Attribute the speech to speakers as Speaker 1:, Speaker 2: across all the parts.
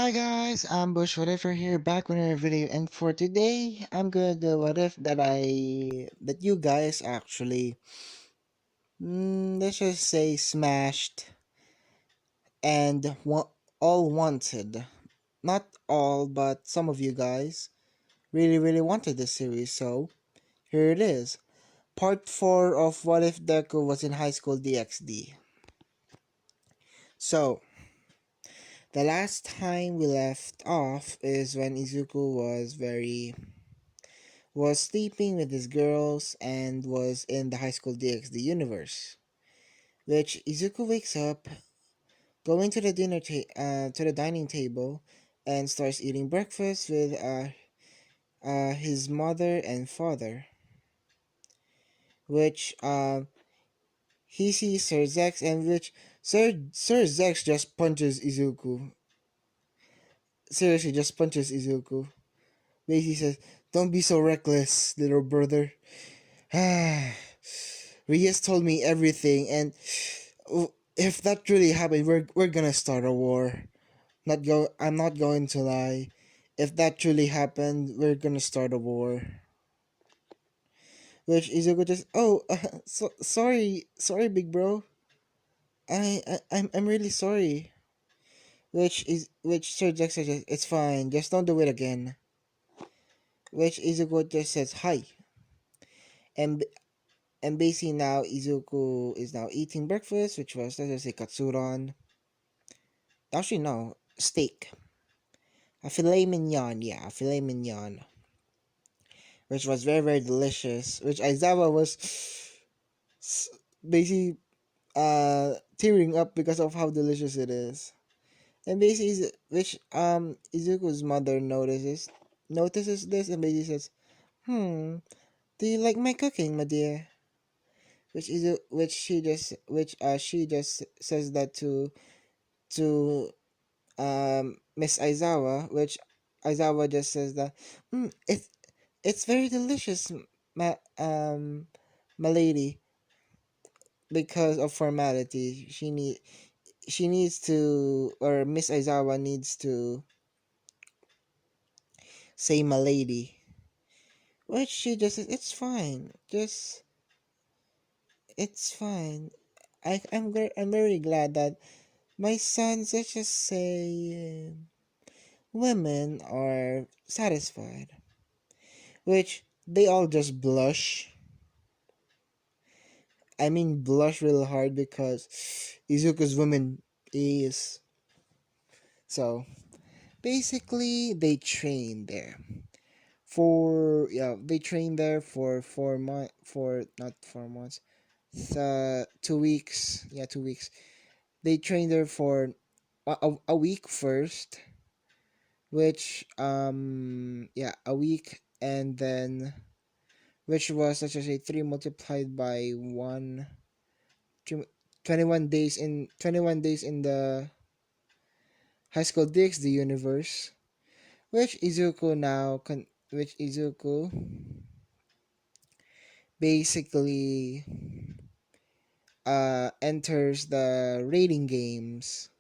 Speaker 1: Hi guys, I'm Bush Whatever here, back with another video, and for today, I'm gonna do what if that you guys actually, let's just say smashed and all wanted. Not all, but some of you guys really wanted this series, so here it is. Part 4 of What If Deku was in high school DxD. So, the last time we left off is when Izuku was sleeping with his girls and was in the high school DxD universe. Which Izuku wakes up, going to the to the dining table, and starts eating breakfast with his mother and father. Which he sees Sir Zex, and which Sir Zex just punches Izuku. Seriously, just punches Izuku. Basically says, "Don't be so reckless, little brother." Rias told me everything, and if that really happened, we're gonna start a war. I'm not going to lie. If that truly happened, we're gonna start a war. Which Izuku just, sorry, big bro. I'm really sorry. Which Sir Jack says, it's fine, just don't do it again. Which Izuku just says hi, and and basically now Izuku is now eating breakfast, which was, let's just say, katsuran. Actually, no, steak. A filet mignon, yeah, a filet mignon. Which was very delicious. Which Aizawa was basically tearing up because of how delicious it is. And basically, which Izuku's mother notices this and basically says, do you like my cooking, my dear? She just says that to Miss Aizawa, which Aizawa just says that, it's very delicious, ma my lady. Because of formality, she needs to, or Miss Aizawa needs to say my lady. Which she just says, it's fine. It's fine. I'm very glad that my sons, let's just say, women are satisfied. Which they all just blush. I mean, blush real hard because Izuku's woman is. So, basically, they train there. They train there for 4 months, for not 4 months, 2 weeks. Yeah, 2 weeks. They train there for a week first, which a week, and then which was, let's just say, 3 multiplied by 1, 21 days in the high school DxD universe, which Izuku basically enters the raiding games,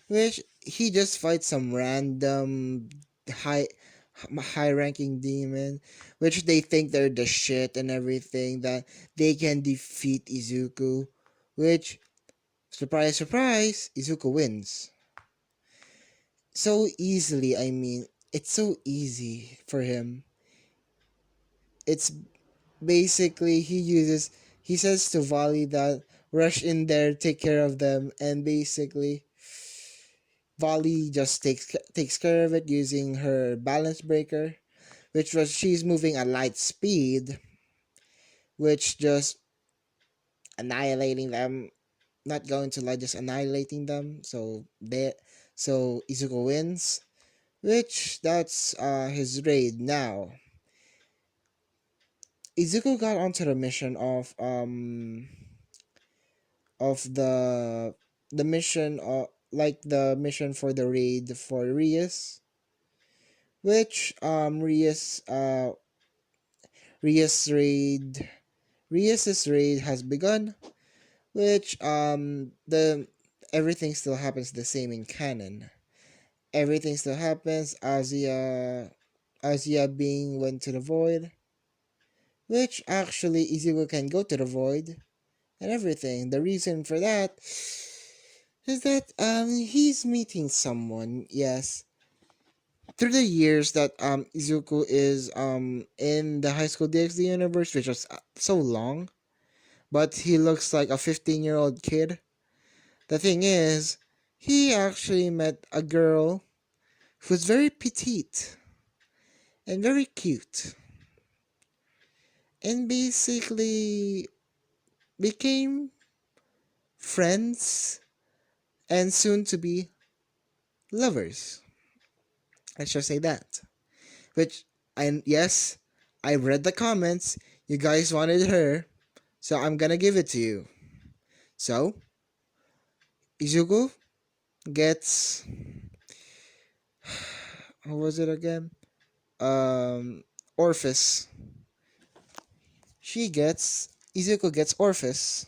Speaker 1: which he just fights some random high high ranking demon, which they think they're the shit and everything, that they can defeat Izuku, which, surprise surprise, Izuku wins so easily. I mean, it's so easy for him. It's basically, he says to Vali that rush in there, take care of them, and basically Vali just takes care of it using her balance breaker, which was, she's moving at light speed, which just annihilating them. Not going to lie, just annihilating them. So Izuku wins, which that's his raid now. Izuku got onto the mission of the mission, the mission for the raid for Rias, which Rias raid Rias's raid has begun, which the everything still happens the same in canon. everything still happens. Azia being went to the void, which actually Izuku can go to the void and everything. The reason for that is that he's meeting someone. Yes, through the years that Izuku is in the High School DxD universe, which was so long, but he looks like a 15-year-old kid. The thing is, he actually met a girl who's very petite and very cute, and basically became friends and soon to be lovers. I should say that. Which, and yes, I read the comments. You guys wanted her, so I'm gonna give it to you. So, Izuku gets, what was it again? Orphis. Izuku gets Orphis,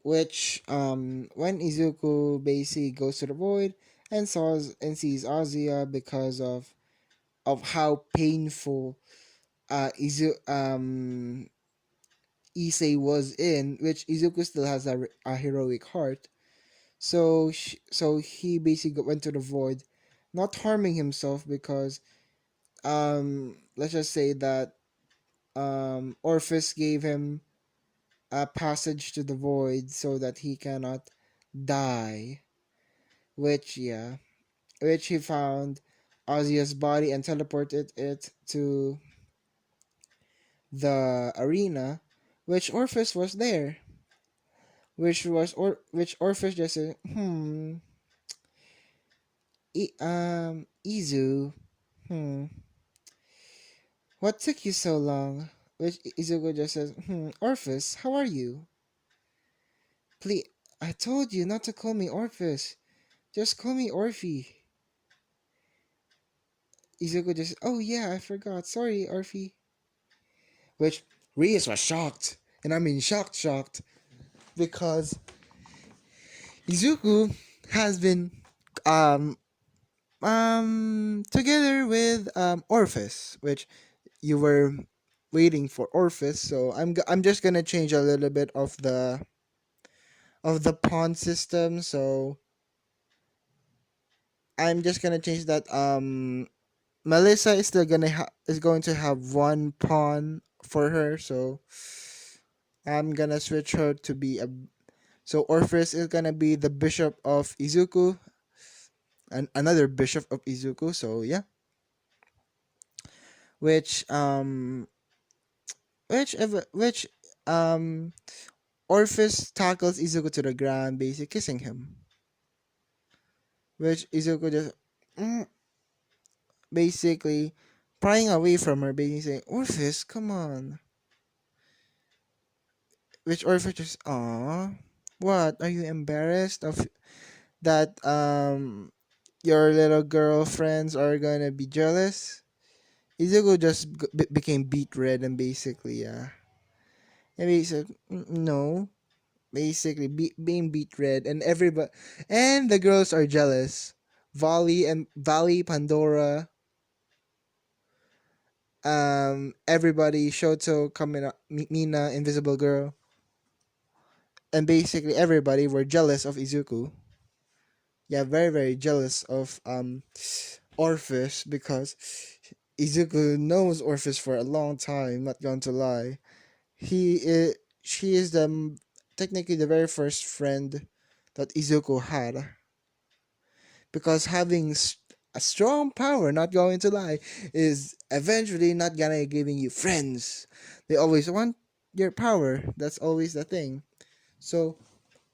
Speaker 1: which when Izuku basically goes to the void and sees Azia because of how painful Issei was in, which Izuku still has a heroic heart. So he basically went to the void, not harming himself because let's just say that Orpheus gave him a passage to the void so that he cannot die. Which he found Ozzy's body and teleported it to the arena, which Orpheus was there. Which Orpheus just said, Izu, hmm, what took you so long? Which Izuku just says, Orpheus, how are you? Please, I told you not to call me Orpheus. Just call me Orphe. Izuku just, oh yeah, I forgot. Sorry, Orphe. Which Rias was shocked. And I mean shocked. Because Izuku has been um together with Orpheus, which you were waiting for Orpheus, so I'm just gonna change a little bit of the pawn system. So I'm just gonna change that. Melissa is still is going to have one pawn for her, so I'm gonna switch her to be a. So Orpheus is gonna be the bishop of Izuku, and another bishop of Izuku. So yeah, which which um Orpheus tackles Izuku to the ground, basically kissing him. Which Izuku just basically prying away from her, basically saying, Orpheus, come on. Which Orpheus just, aw, what? Are you embarrassed of that your little girlfriends are gonna be jealous? Izuku just became beat red and basically, yeah. And he said, no. Basically, being beat red and everybody, and the girls are jealous. Vali, Pandora, everybody, Shoto, Kamina, Mina, Invisible Girl, and basically everybody were jealous of Izuku. Yeah, very very jealous of Orpheus because Izuku knows Orpheus for a long time. Not going to lie, she is the technically the very first friend that Izuku had because having a strong power, not going to lie, is eventually not gonna giving you friends. They always want your power. That's always the thing. So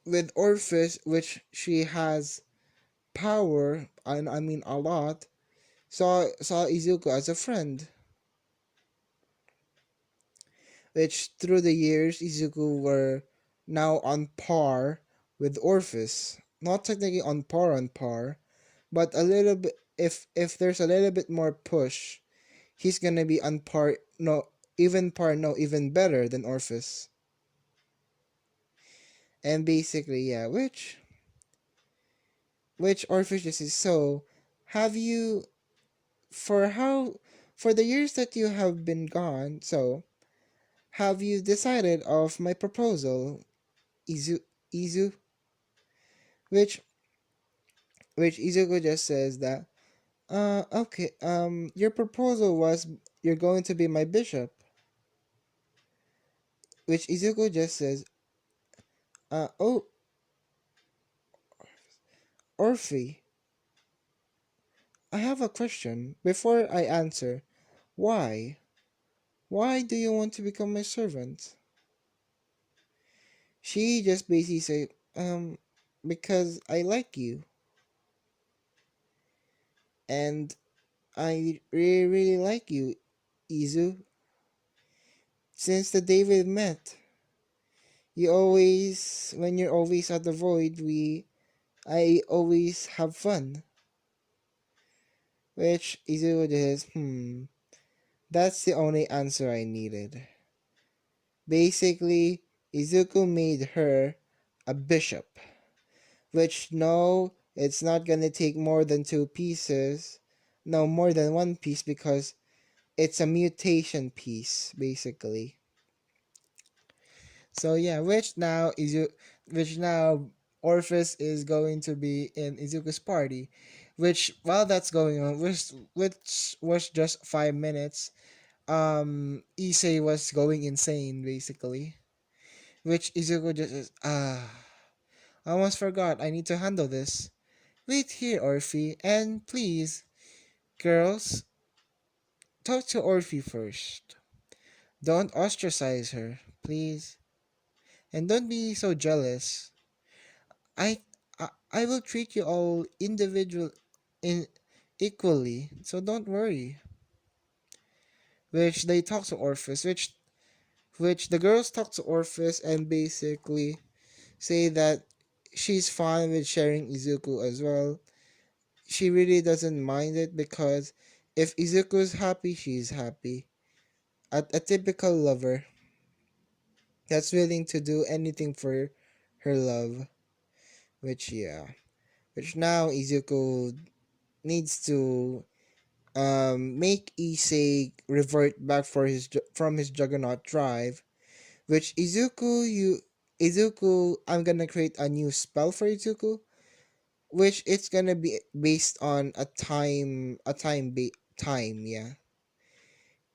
Speaker 1: with Orpheus, which she has power, and I mean a lot, saw Izuku as a friend. Which through the years Izuku were now on par with Orpheus. Not technically on par, but a little bit if there's a little bit more push, he's gonna be on par, no, even better than Orpheus. And basically, yeah, which which Orpheus just says, so have you for how for the years that you have been gone, so have you decided of my proposal, Izu? Which Izuku just says that, okay, your proposal was you're going to be my bishop. Which Izuku just says, oh, Orphe, I have a question. Before I answer, why? Why do you want to become my servant? She just basically say, because I like you, and I really, really like you, Izu. Since the day we met, when you're always at the void, I always have fun. Which Izu just, that's the only answer I needed. Basically, Izuku made her a bishop. Which, no, it's not gonna take more than two pieces. No, more than one piece because it's a mutation piece, basically. So yeah, which now Orpheus is going to be in Izuku's party, which while that's going on, which was just 5 minutes, Issei was going insane basically. Which Izuku just is, I almost forgot, I need to handle this. Wait here, Orphe, and please, girls, talk to Orphe first. Don't ostracize her, please. And don't be so jealous. I I will treat you all in equally, so don't worry. Which they talk to Orpheus, which the girls talk to Orpheus and basically say that she's fine with sharing Izuku as well. She really doesn't mind it because if Izuku's happy, she's happy. A typical lover that's willing to do anything for her love. Which yeah, which now Izuku needs to make Issei revert back from his Juggernaut drive. Which Izuku, I'm gonna create a new spell for Izuku, which it's gonna be based on time, yeah.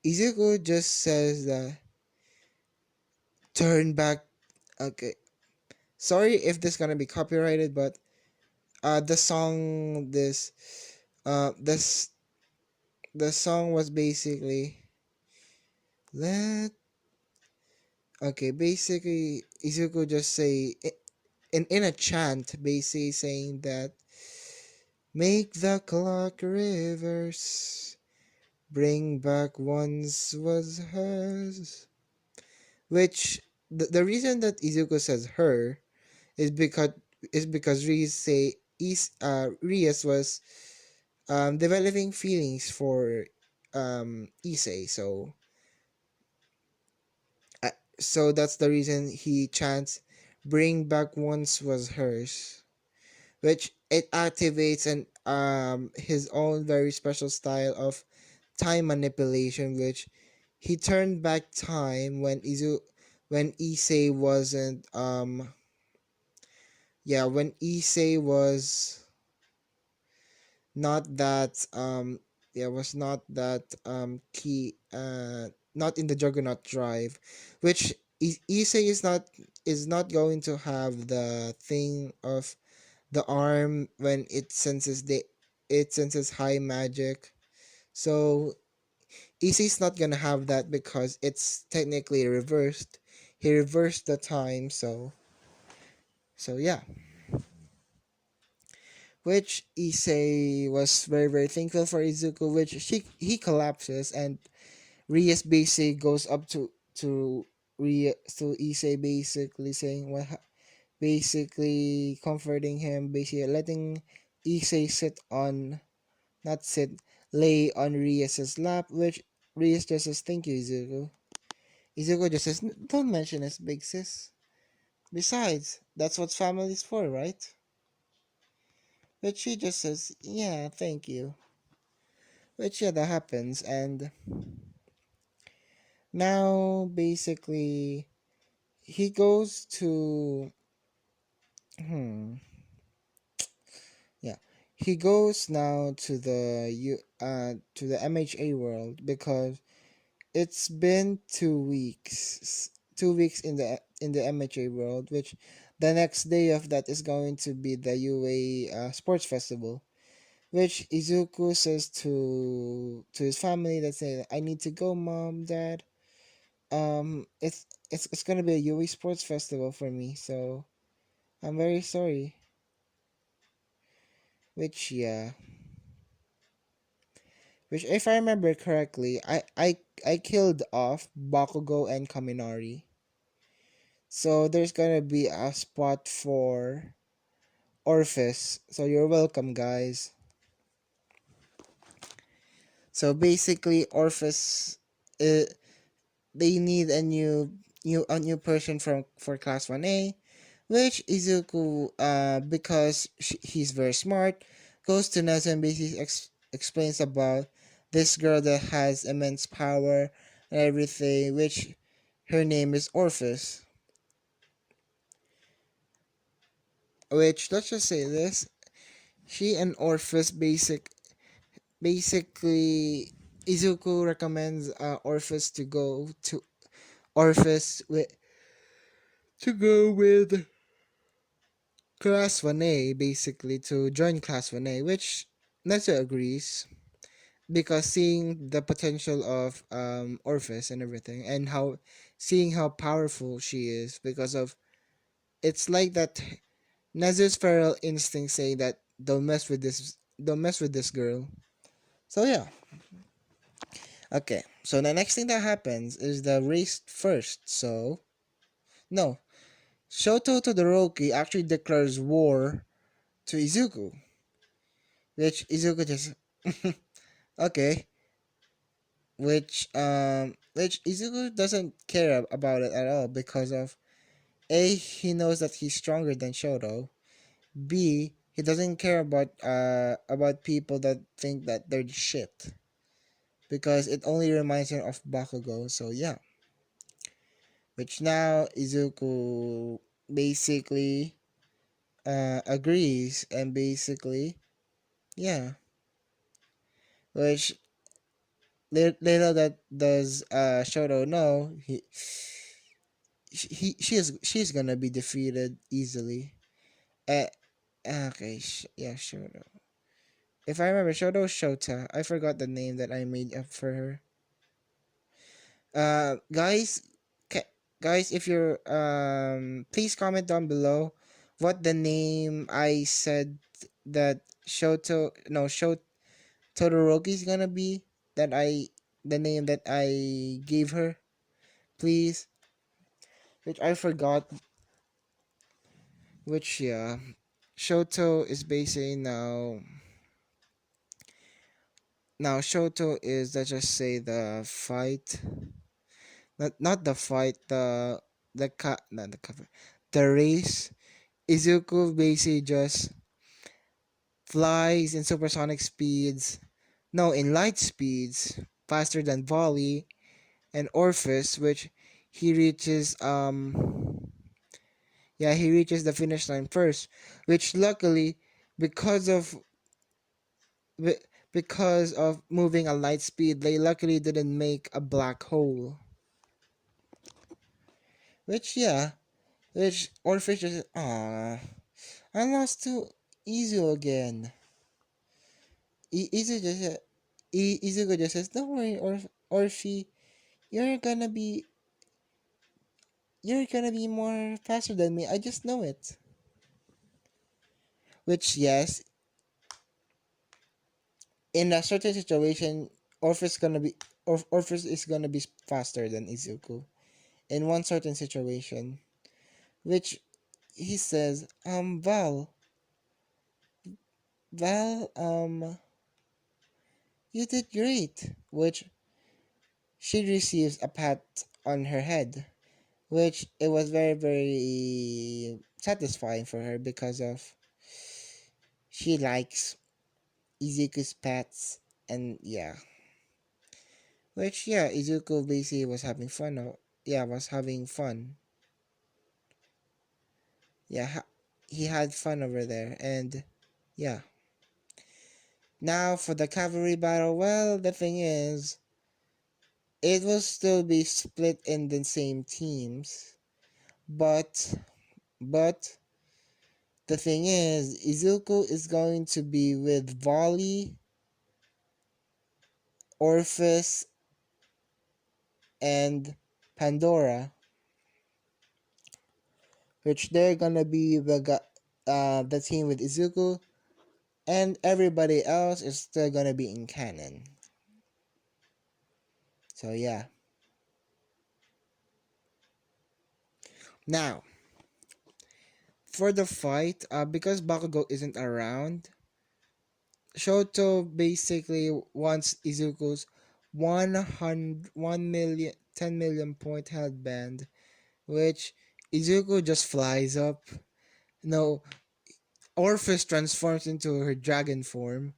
Speaker 1: Izuku just says that turn back. Okay, sorry if this gonna be copyrighted, but the song this the song was basically let okay, basically Izuku just say in a chant, basically saying that make the clock reverse, bring back once was hers. Which the reason that Izuku says her is because Rias was developing feelings for Issei, uh, so that's the reason he chants bring back once was hers, which it activates an his own very special style of time manipulation, which he turned back time when Issei wasn't when Issei was not that was not that key not in the Juggernaut drive, which Issei is not going to have the thing of the arm when it senses high magic. So Issei's not gonna have that because it's technically reversed. He reversed the time, so yeah. Which Issei was very very thankful for Izuku, which he collapses and Rias basically goes up to Issei basically saying basically comforting him, basically letting Issei not sit, lay on Rias's lap, which Rias just says, thank you, Izuku. Izuku just says, don't mention his big sis. Besides, that's what family's for, right? But she just says, yeah, thank you. Which, yeah, that happens. And now, basically, he goes to. Hmm. Yeah. He goes now to the MHA world because it's been 2 weeks. 2 weeks in the MHA world, which the next day of that is going to be the UA sports festival. Which Izuku says to his family that say, I need to go, mom, dad. It's gonna be a UA sports festival for me, so I'm very sorry. Which yeah. Which if I remember correctly, I killed off Bakugo and Kaminari. So there's gonna be a spot for Orphis. So you're welcome, guys. So basically, Orphis, uh, they need a new person from for class 1A, which Izuku, because he's very smart, goes to Nezu and basically explains about this girl that has immense power and everything, which her name is Orphis. Which, let's just say this, she and Orphis basically Izuku recommends Orphis to go to Orphis with to go with Class 1A, basically to join Class 1A, which Nezu agrees because seeing the potential of Orphis and everything, and how seeing how powerful she is, because of it's like that Nezu's feral instincts say that don't mess with this girl. So yeah. Okay. So the next thing that happens is the race first. So no. Shoto Todoroki actually declares war to Izuku. Which Izuku just okay. Which Izuku doesn't care about it at all because of A, he knows that he's stronger than Shoto. B, he doesn't care about people that think that they're shit. Because it only reminds him of Bakugo, so yeah. Which now Izuku basically agrees and basically yeah. Which little that does Shoto know, she's gonna be defeated easily. Uh, okay, yeah, Shoto. If I remember, Shoto Shota. I forgot the name that I made up for her. Guys, guys, if you're please comment down below what the name I said that Shoto no Shot Todoroki is gonna be, that I the name that I gave her, please. Which I forgot. Which yeah, Shoto is basically now Shoto is, let's just say, the fight, not the fight, not the cover, the race. Izuku basically just flies in supersonic speeds, no, in light speeds, faster than Vali and Orphis, which he reaches yeah, he reaches the finish line first, which luckily, because of be- because of moving a light speed, they luckily didn't make a black hole. Which yeah, which Orpheus just I lost to Izu again. Izu just Izuku just says, "Don't worry, Orphe, you're gonna be you're gonna be more faster than me. I just know it." Which yes, in a certain situation, Orpheus is gonna be faster than Izuku in one certain situation, which he says, Val, you did great, which she receives a pat on her head, which it was very, very satisfying for her because of she likes Izuku's pets, and yeah, which yeah, Izuku basically was having fun. Yeah, was having fun. Yeah, he had fun over there, and yeah. Now for the cavalry battle. Well, the thing is, it will still be split in the same teams, but but the thing is, Izuku is going to be with Vali, Orphis, and Pandora, which they're gonna be the team with Izuku, and everybody else is still gonna be in canon. So yeah. Now for the fight, because Bakugo isn't around, Shoto basically wants Izuku's 10 million point headband, which Izuku just flies up. No, Orphis transforms into her dragon form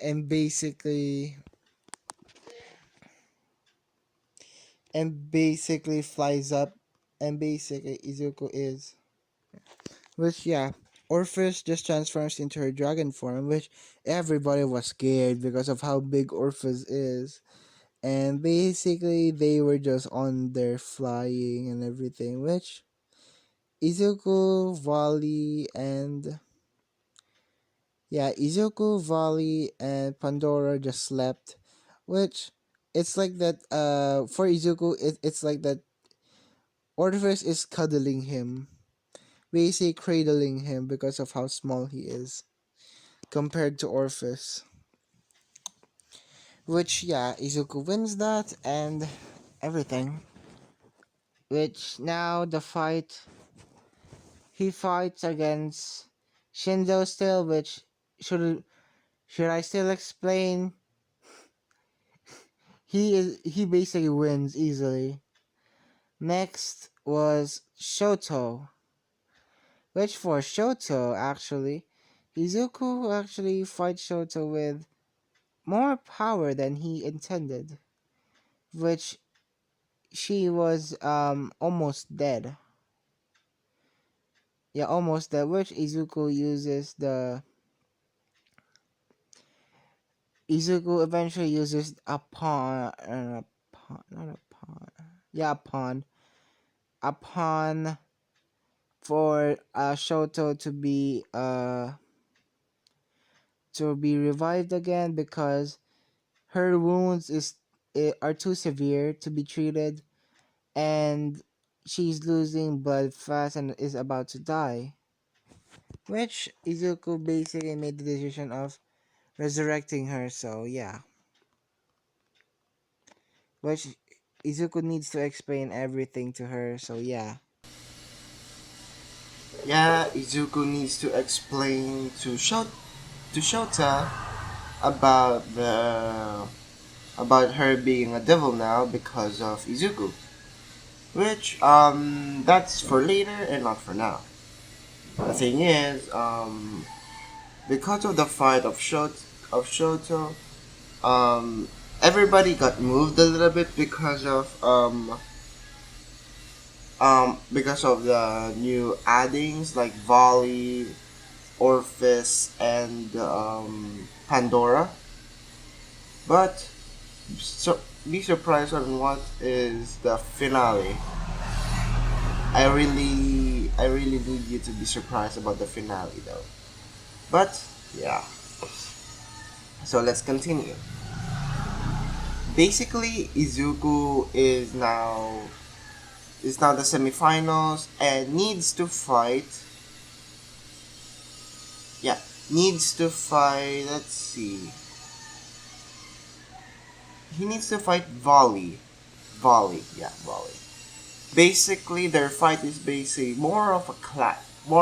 Speaker 1: and basically flies up, and basically Izuku is, which yeah, Orphis just transforms into her dragon form, which everybody was scared because of how big Orphis is. And basically they were just on there flying and everything, which Izuku, Vali, and yeah, Izuku, Vali, and Pandora just slept, which it's like that. For Izuku, it's like that. Orpheus is cuddling him, basically cradling him because of how small he is compared to Orpheus. Which yeah, Izuku wins that and everything. Which now the fight, he fights against Shinzo still, which should should I still explain? He basically wins easily. Next was Shoto, which for Shoto actually, Izuku actually fights Shoto with more power than he intended, which she was almost dead. Yeah, almost dead. Which Izuku eventually uses a pawn, not a pawn. Yeah, a pawn for Shoto to be revived again because her wounds are too severe to be treated, and she's losing blood fast and is about to die. Which Izuku basically made the decision of resurrecting her. So yeah, which Izuku needs to explain everything to her. So yeah.
Speaker 2: Yeah, Izuku needs to explain to Shota about the about her being a devil now because of Izuku. Which that's for later and not for now. The thing is, because of the fight of Shoto, um everybody got moved a little bit because of the new addings like Vali, Orphis, and Pandora. But so be surprised on what is the finale. I really need you to be surprised about the finale though. But yeah, so let's continue. Basically, Izuku is now the semifinals and needs to fight. Yeah, needs to fight. Let's see. He needs to fight Vali. Vali. Basically, their fight is basically more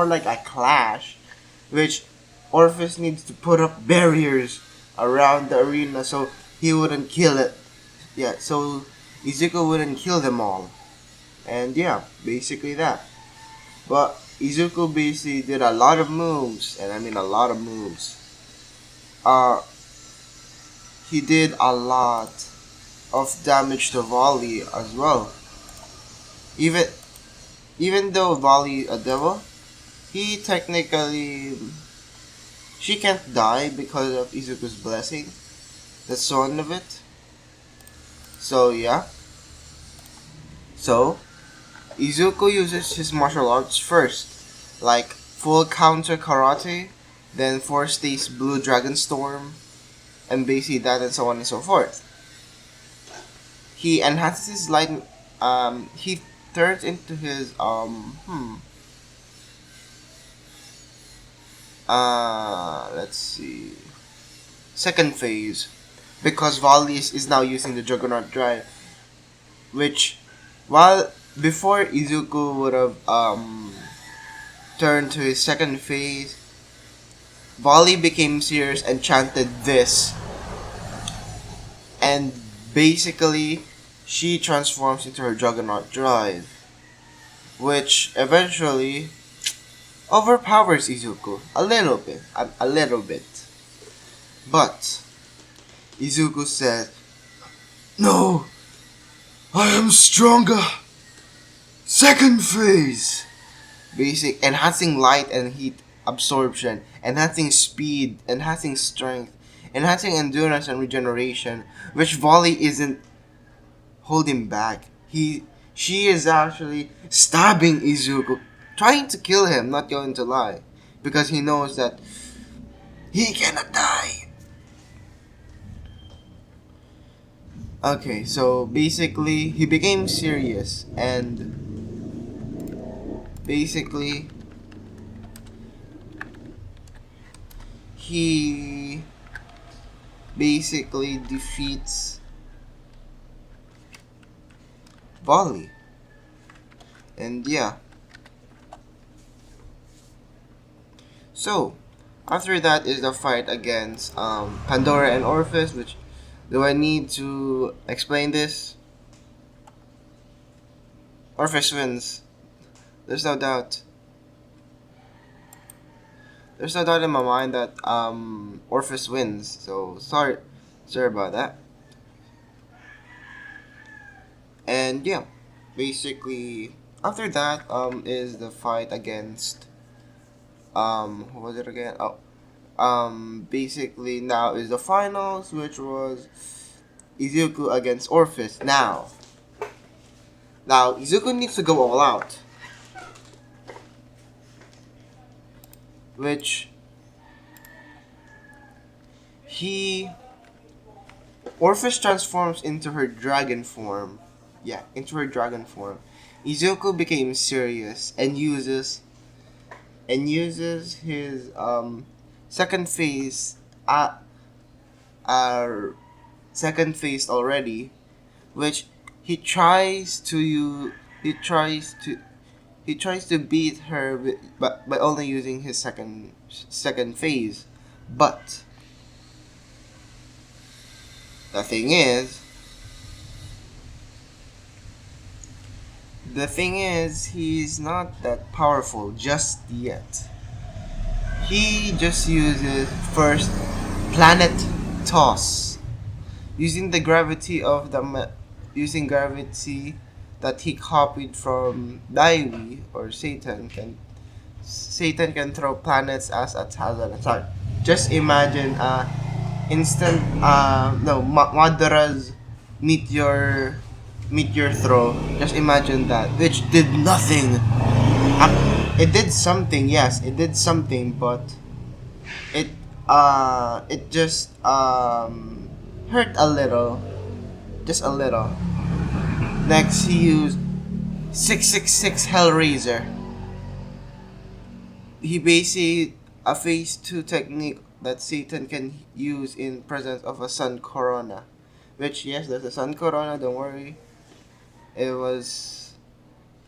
Speaker 2: like a clash, which Orpheus needs to put up barriers around the arena so he wouldn't kill it. Yeah, so Izuku wouldn't kill them all. And yeah, basically that. But Izuku basically did a lot of moves, and I mean a lot of moves. Uh, he did a lot of damage to Vali as well. Even even though Vali a devil, he technically she can't die because of Izuku's blessing. That's one of it. So yeah. So Izuku uses his martial arts first, like full counter karate, then 4 stays blue dragon storm, and basically that and so on and so forth. He enhances his light. He turns into his let's see, second phase, because Vali is now using the Juggernaut Drive, which while before Izuku would have turned to his second phase, Vali became serious and chanted this, and basically she transforms into her Juggernaut Drive, which eventually overpowers Izuku a little bit. But Izuku said, "No, I am stronger. Second phase." Basic enhancing light and heat absorption, enhancing speed, enhancing strength, enhancing endurance and regeneration, which Volley isn't holding back. She is actually stabbing Izuku, trying to kill him, not going to lie, because he knows that he cannot die. Okay, so basically he became serious, and basically he basically defeats Volley. And yeah. So, after that is the fight against Pandora and Orphis, which do I need to explain this? Orphis wins. There's no doubt. There's no doubt in my mind that Orphis wins. So sorry about that. And yeah, basically after that is the fight against what was it again? Oh, basically now is the finals, which was Izuku against Orphis. Now Izuku needs to go all out, which he Orphis transforms into her dragon form. Yeah, into her dragon form. Izuku became serious and uses his second phase uh second phase already, which he tries to you he tries to beat her but by only using his second phase. But the thing is he's not that powerful just yet. He just uses first planet toss, using the gravity of using gravity that he copied from Daiwi or Satan can throw planets as an attack. Just imagine instant no Madara's meteor meteor throw. Just imagine that, which did nothing. It did something, yes, it did something, but it it just hurt a little, just a little. Next, he used 666 Hellraiser. He basically a phase 2 technique that Satan can use in presence of a sun corona. Which yes, there's a sun corona, don't worry. It was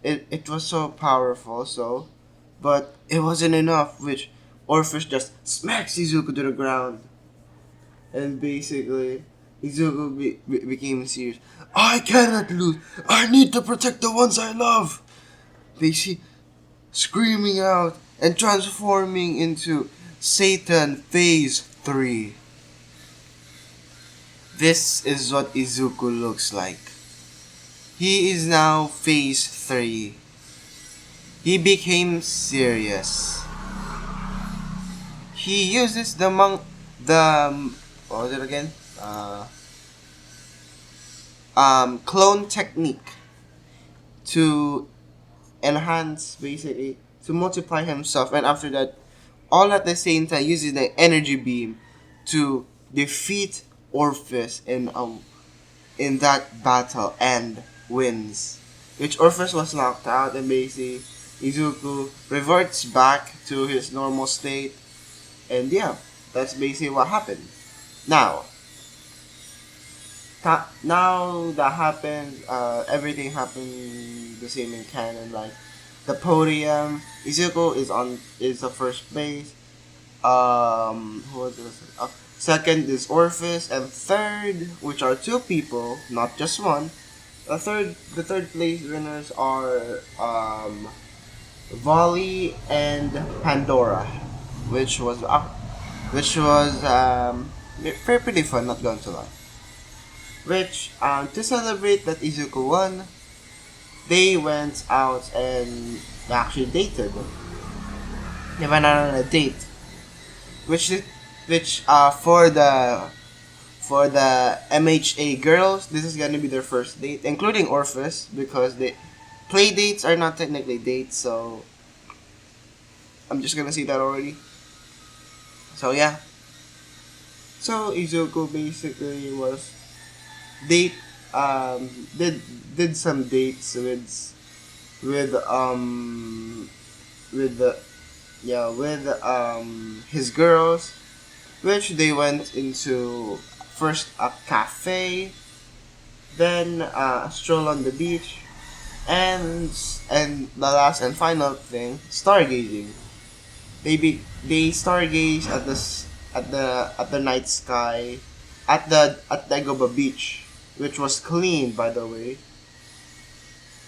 Speaker 2: it was so powerful, so but it wasn't enough, which Orpheus just smacks Izuku to the ground. And basically Izuku became serious. I cannot lose. I need to protect the ones I love. Basically, screaming out and transforming into Satan Phase 3. This is what Izuku looks like. He is now Phase 3. He became serious. He uses the what was it again? Clone technique to enhance, basically to multiply himself, and after that, all at the same time using the energy beam to defeat Orphis in that battle and wins. Which Orphis was knocked out, and basically Izuku reverts back to his normal state, and yeah, that's basically what happened. Now, now that happened, everything happened the same in canon. Like the podium, Izuku is the first place. Who was this? Second is Orphis, and third, which are two people, not just one. The third place winners are Vali and Pandora, which was pretty fun. Not going to lie. Which to celebrate that Izuku won, they went out and actually dated. They went on a date, which for the MHA girls, this is gonna be their first date, including Orphis, because they play dates are not technically dates. So I'm just gonna say that already. So yeah, so Izuku basically was date did some dates with with the with his girls, which they went into first a cafe, then a stroll on the beach, and the last and final thing, stargazing. They stargaze at at the night sky at Dagoba Beach, which was clean, by the way.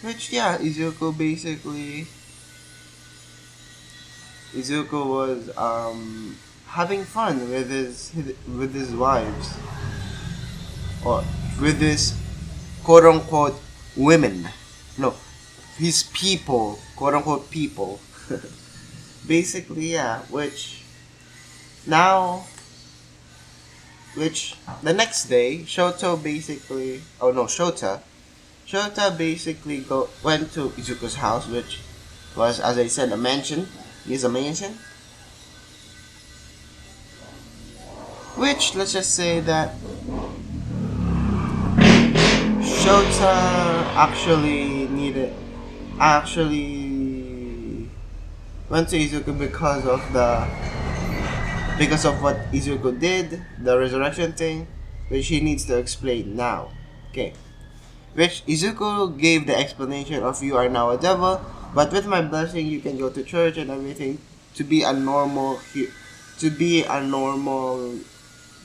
Speaker 2: Which yeah, Izuku was having fun with his wives, or with his quote unquote women. No, his people, quote unquote people. Basically, yeah. Now, which the next day, Shota basically went to Izuku's house, which was, as I said, a mansion. Is a mansion. Which, let's just say that Shota actually went to Izuku because of what Izuku did, the resurrection thing, which he needs to explain now. Okay. Which Izuku gave the explanation of you are now a devil, but with my blessing you can go to church and everything to be a to be a normal,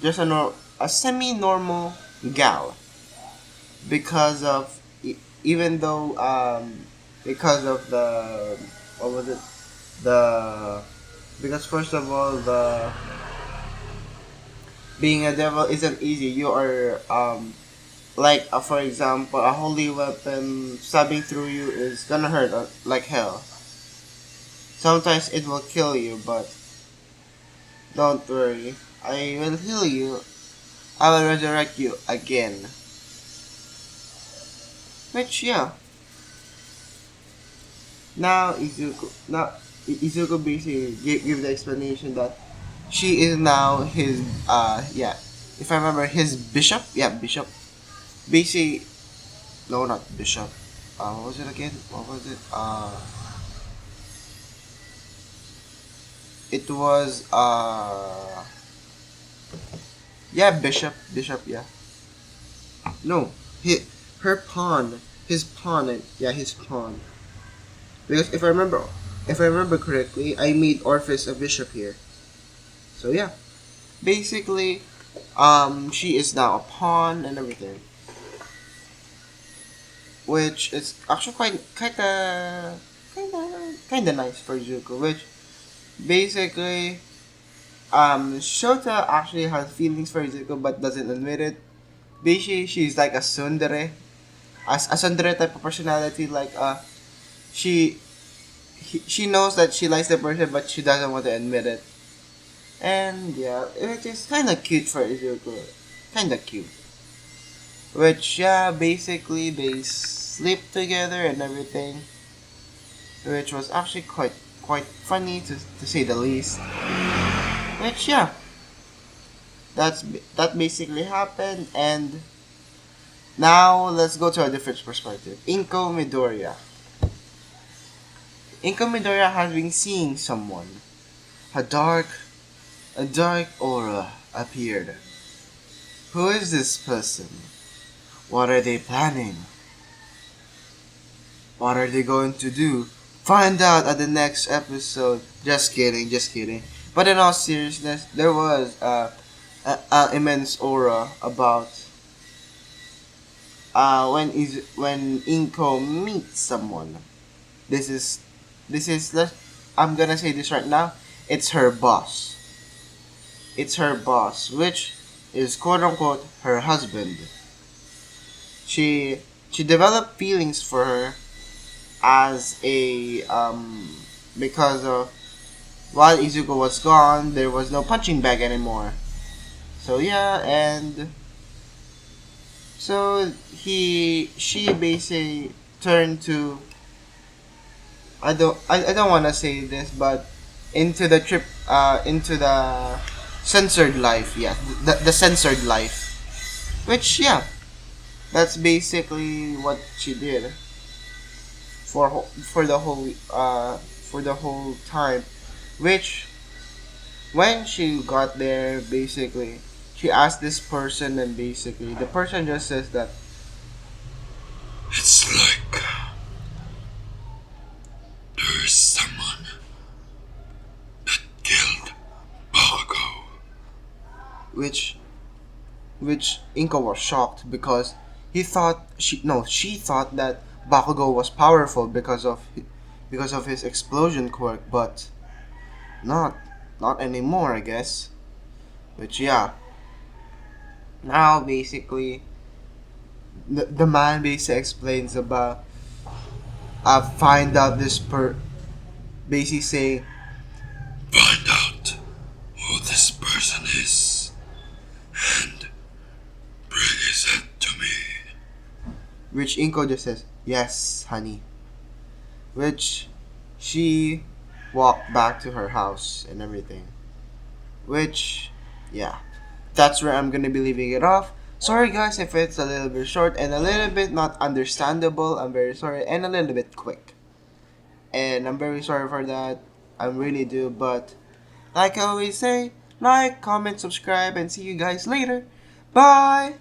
Speaker 2: a semi-normal gal, because of even though because of the what was it the because first of all, the being a devil isn't easy. You are like for example, a holy weapon stabbing through you is gonna hurt like hell. Sometimes it will kill you, but don't worry. I will heal you. I will resurrect you again. Which yeah. Now Izuku basically give the explanation that she is now his if I remember, his bishop. Yeah, bishop. Basically, no, not bishop. What was it again? What was it? It was yeah, bishop. Yeah, no, her pawn, his pawn, his pawn. Because if I remember correctly, I made Orphis a bishop here. So yeah, basically, she is now a pawn and everything, which is actually quite kinda kind of nice for Izuku, which basically Shota actually has feelings for Izuku but doesn't admit it. Basically, she's like a tsundere, a tsundere type of personality. Like she she knows that she likes the person, but she doesn't want to admit it. And yeah, it is kind of cute for Izuku, kind of cute. Which yeah, basically they sleep together and everything, which was actually quite funny to say the least. Which yeah, that basically happened, and now let's go to a different perspective. Inko Midoriya has been seeing someone. A dark a dark aura appeared. Who is this person? What are they planning? What are they going to do? Find out at the next episode. Just kidding, just kidding. But in all seriousness, there was a immense aura about when Inko meets someone. This is I'm gonna say this right now. It's her boss. It's her boss, which is quote unquote her husband. She she developed feelings for her as a because of while Izuku was gone, there was no punching bag anymore. So yeah, and so she basically turned to I don't want to say this, but into the censored life. Yeah, the censored life. Which yeah, that's basically what she did for the whole time. Which when she got there, basically she asked this person, and basically the person just says that it's like there's someone that killed Bakugo. Which Inko was shocked because she thought that Bakugo was powerful because of his explosion quirk, but not not anymore, I guess. Which yeah, now basically the man basically explains about find out this basically saying find out who this person is and bring his head to me. Which Inko just says, yes, honey. Which she walked back to her house and everything. Which, yeah, that's where I'm gonna be leaving it off. Sorry guys if it's a little bit short and a little bit not understandable. I'm very sorry, and a little bit quick. And I'm very sorry for that. I really do, but like I always say, like, comment, subscribe, and see you guys later. Bye!